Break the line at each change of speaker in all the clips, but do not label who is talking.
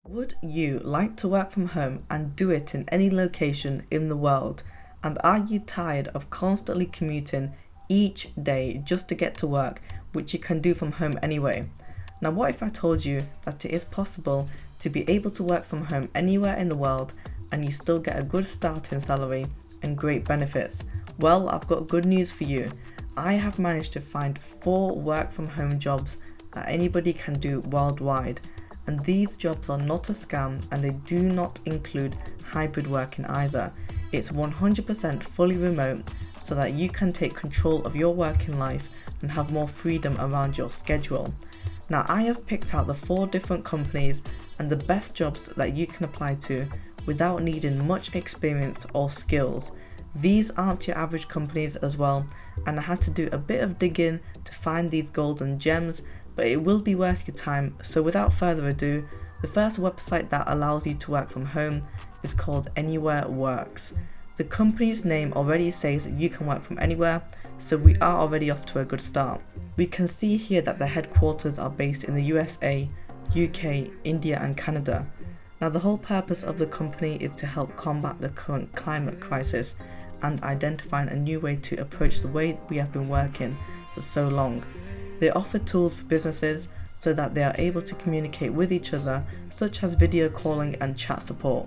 Would you like to work from home and do it in any location in the world? And are you tired of constantly commuting each day just to get to work, which you can do from home anyway? Now, what if I told you that it is possible to be able to work from home anywhere in the world and you still get a good starting salary and great benefits? Well, I've got good news for you. I have managed to find 4 work from home jobs that anybody can do worldwide. And these jobs are not a scam, and they do not include hybrid working either. It's 100% fully remote so that you can take control of your working life and have more freedom around your schedule. Now, I have picked out the 4 different companies and the best jobs that you can apply to without needing much experience or skills. These aren't your average companies as well, and I had to do a bit of digging to find these golden gems, but it will be worth your time. So without further ado, the first website that allows you to work from home is called Anywhere Works. The company's name already says that you can work from anywhere, so we are already off to a good start. We can see here that their headquarters are based in the USA, UK, India and Canada. Now, the whole purpose of the company is to help combat the current climate crisis and identifying a new way to approach the way we have been working for so long. They offer tools for businesses so that they are able to communicate with each other, such as video calling and chat support.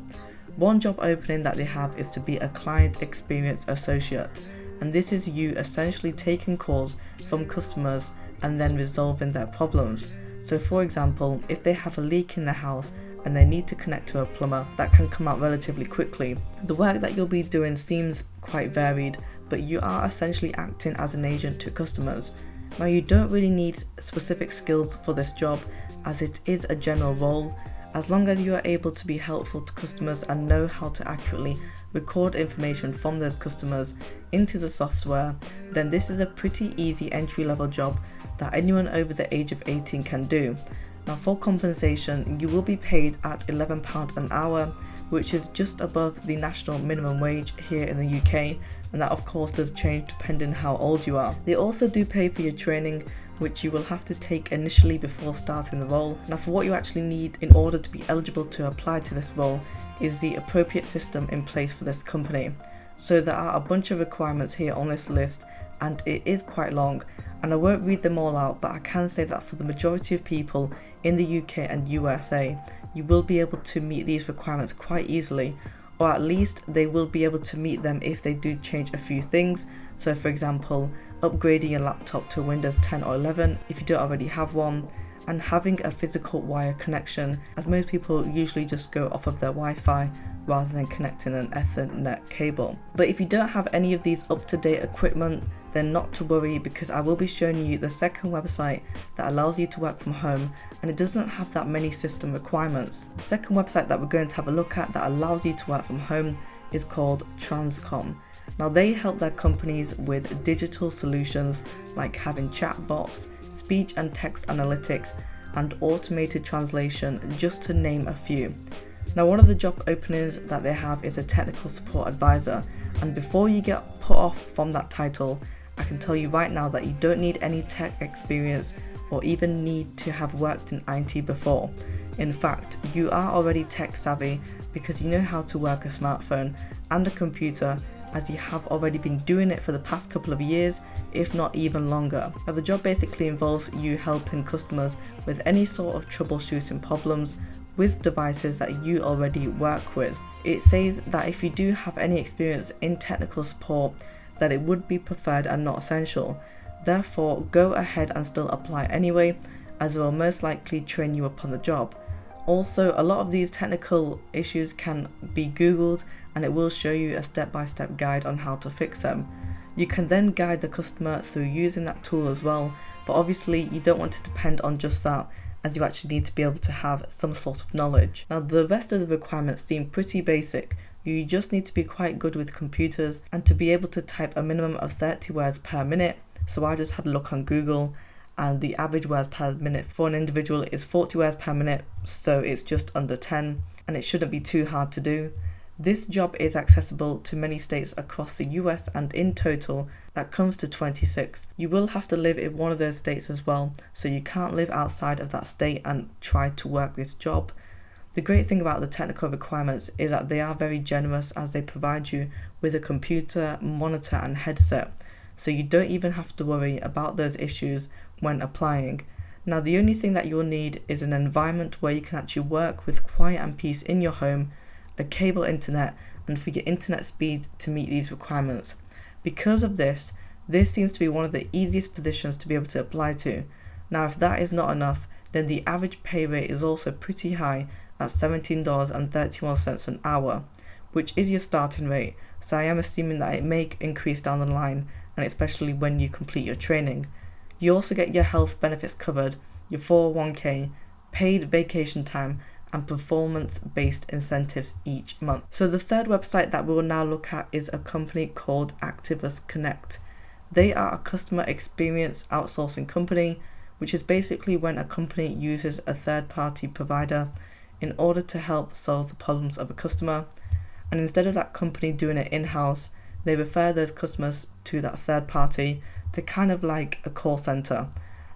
One job opening that they have is to be a client experience associate, and this is you essentially taking calls from customers and then resolving their problems. So for example, if they have a leak in their house and they need to connect to a plumber, that can come out relatively quickly. The work that you'll be doing seems quite varied, but you are essentially acting as an agent to customers. Now, you don't really need specific skills for this job as it is a general role. As long as you are able to be helpful to customers and know how to accurately record information from those customers into the software, then this is a pretty easy entry-level job that anyone over the age of 18 can do. Now, for compensation, you will be paid at £11 an hour, which is just above the national minimum wage here in the UK, and that of course does change depending how old you are. They also do pay for your training, which you will have to take initially before starting the role. Now, for what you actually need in order to be eligible to apply to this role is the appropriate system in place for this company. So there are a bunch of requirements here on this list, and it is quite long, and I won't read them all out, but I can say that for the majority of people in the UK and USA, you will be able to meet these requirements quite easily, or at least they will be able to meet them if they do change a few things. So for example, upgrading your laptop to Windows 10 or 11 if you don't already have one, and having a physical wire connection, as most people usually just go off of their Wi-Fi rather than connecting an Ethernet cable. But if you don't have any of these up-to-date equipment, then not to worry, because I will be showing you the second website that allows you to work from home, and it doesn't have that many system requirements. The second website that we're going to have a look at that allows you to work from home is called Transcom. Now, they help their companies with digital solutions like having chatbots, speech and text analytics, and automated translation, just to name a few. Now, one of the job openings that they have is a technical support advisor, and before you get put off from that title, I can tell you right now that you don't need any tech experience or even need to have worked in IT before. In fact, you are already tech savvy because you know how to work a smartphone and a computer, as you have already been doing it for the past couple of years, if not even longer. Now, the job basically involves you helping customers with any sort of troubleshooting problems with devices that you already work with. It says that if you do have any experience in technical support, that it would be preferred and not essential. Therefore, go ahead and still apply anyway, as it will most likely train you up on the job. Also, a lot of these technical issues can be googled, and it will show you a step-by-step guide on how to fix them. You can then guide the customer through using that tool as well, but obviously you don't want to depend on just that, as you actually need to be able to have some sort of knowledge. Now, the rest of the requirements seem pretty basic. You just need to be quite good with computers and to be able to type a minimum of 30 words per minute. So I just had a look on Google, and the average words per minute for an individual is 40 words per minute, so it's just under 10, and it shouldn't be too hard to do. This job is accessible to many states across the US, and in total that comes to 26. You will have to live in one of those states as well, so you can't live outside of that state and try to work this job. The great thing about the technical requirements is that they are very generous, as they provide you with a computer, monitor and headset, so you don't even have to worry about those issues when applying. Now, the only thing that you'll need is an environment where you can actually work with quiet and peace in your home, a cable internet, and for your internet speed to meet these requirements. Because of this seems to be one of the easiest positions to be able to apply to. Now, if that is not enough, then the average pay rate is also pretty high at $17.31 an hour, which is your starting rate, so I am assuming that it may increase down the line, and especially when you complete your training. You also get your health benefits covered, your 401k, paid vacation time, and performance-based incentives each month. So the third website that we will now look at is a company called Activus Connect. They are a customer experience outsourcing company, which is basically when a company uses a third-party provider in order to help solve the problems of a customer, and instead of that company doing it in-house, they refer those customers to that third party to kind of like a call center.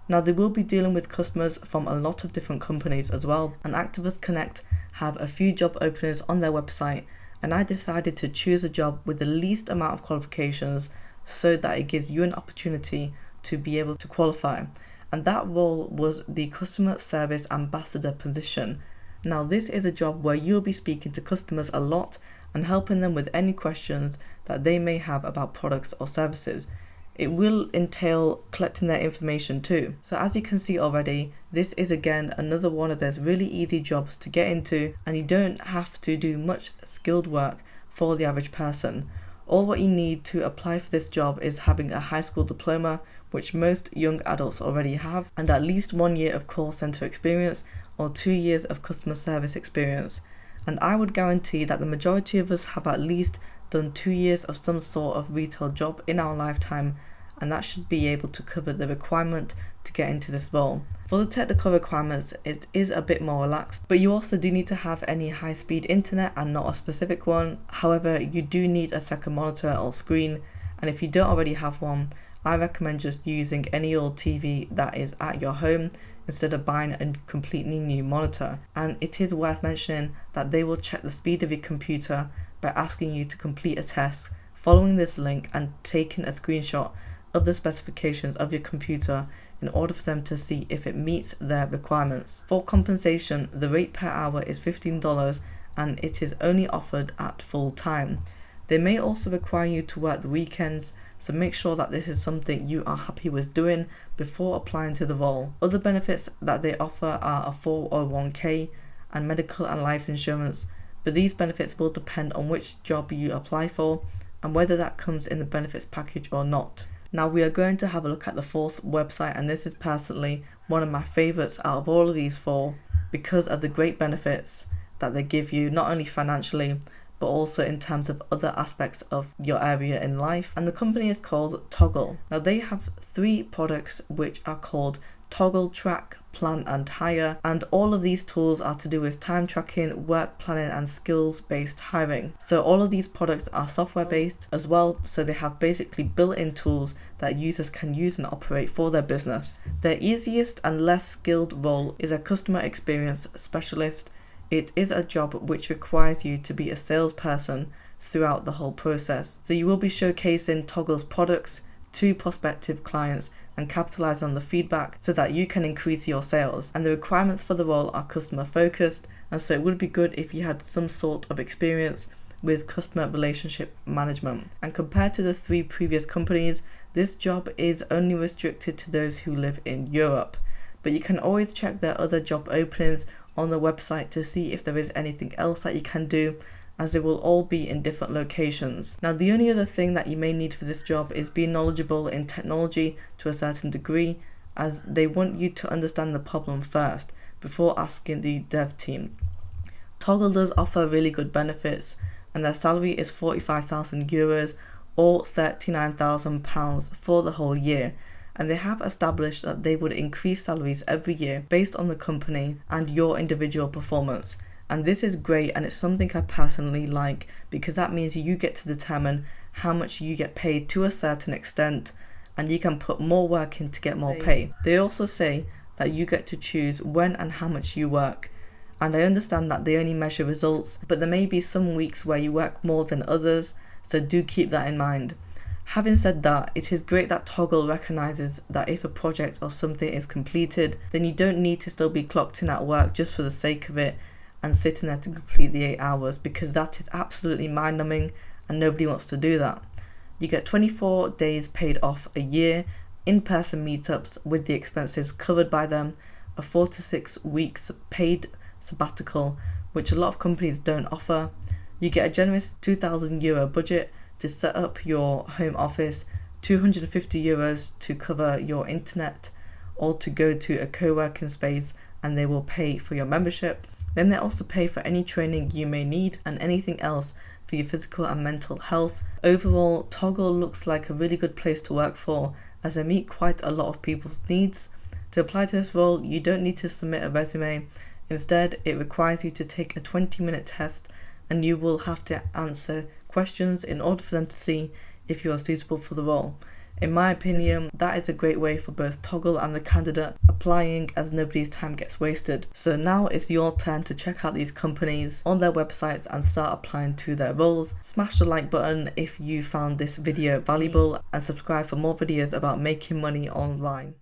Now, they will be dealing with customers from a lot of different companies as well, and Activus Connect have a few job openings on their website, and I decided to choose a job with the least amount of qualifications so that it gives you an opportunity to be able to qualify, and that role was the customer service ambassador position. Now, this is a job where you'll be speaking to customers a lot and helping them with any questions that they may have about products or services. It will entail collecting their information too. So as you can see already, this is again another one of those really easy jobs to get into, and you don't have to do much skilled work for the average person. All what you need to apply for this job is having a high school diploma, which most young adults already have, and at least 1 year of call center experience or 2 years of customer service experience. And I would guarantee that the majority of us have at least done 2 years of some sort of retail job in our lifetime, and that should be able to cover the requirement to get into this role. For the technical requirements, it is a bit more relaxed, but you also do need to have any high-speed internet and not a specific one. However, you do need a second monitor or screen, and if you don't already have one, I recommend just using any old TV that is at your home instead of buying a completely new monitor. And it is worth mentioning that they will check the speed of your computer by asking you to complete a test, following this link and taking a screenshot of the specifications of your computer in order for them to see if it meets their requirements. For compensation, the rate per hour is $15 and it is only offered at full time. They may also require you to work the weekends, so make sure that this is something you are happy with doing before applying to the role. Other benefits that they offer are a 401k and medical and life insurance, but these benefits will depend on which job you apply for and whether that comes in the benefits package or not. Now, we are going to have a look at the fourth website, and this is personally one of my favorites out of all of these four because of the great benefits that they give you, not only financially but also in terms of other aspects of your area in life. And the company is called Toggle. Now, they have 3 products which are called Toggle, Track, Plan and Hire, and all of these tools are to do with time tracking, work planning and skills-based hiring. So all of these products are software-based as well, so they have basically built-in tools that users can use and operate for their business. Their easiest and less skilled role is a customer experience specialist. It is a job which requires you to be a salesperson throughout the whole process. So you will be showcasing Toggle's products to prospective clients and capitalize on the feedback so that you can increase your sales. And the requirements for the role are customer focused, and so it would be good if you had some sort of experience with customer relationship management. And compared to the 3 previous companies, this job is only restricted to those who live in Europe. But you can always check their other job openings on the website to see if there is anything else that you can do, as they will all be in different locations. Now, the only other thing that you may need for this job is being knowledgeable in technology to a certain degree, as they want you to understand the problem first before asking the dev team. Toggle does offer really good benefits, and their salary is 45,000 euros or £39,000 for the whole year. And they have established that they would increase salaries every year based on the company and your individual performance. And this is great, and it's something I personally like, because that means you get to determine how much you get paid to a certain extent, and you can put more work in to get more pay. They also say that you get to choose when and how much you work, And I understand that they only measure results, but there may be some weeks where you work more than others, so do keep that in mind. Having said that, it is great that Toggle recognises that if a project or something is completed, then you don't need to still be clocked in at work just for the sake of it and sitting there to complete the 8 hours, because that is absolutely mind-numbing and nobody wants to do that. You get 24 days paid off a year, in-person meetups with the expenses covered by them, a 4 to 6 weeks paid sabbatical, which a lot of companies don't offer. You get a generous €2,000 budget to set up your home office, €250 to cover your internet or to go to a co-working space, and they will pay for your membership. Then they also pay for any training you may need and anything else for your physical and mental health. Overall, Toggle looks like a really good place to work for, as they meet quite a lot of people's needs. To apply to this role, you don't need to submit a resume. Instead, it requires you to take a 20-minute test, and you will have to answer questions in order for them to see if you are suitable for the role. In my opinion, that is a great way for both Toggle and the candidate applying, as nobody's time gets wasted. So now it's your turn to check out these companies on their websites and start applying to their roles. Smash the like button if you found this video valuable and subscribe for more videos about making money online.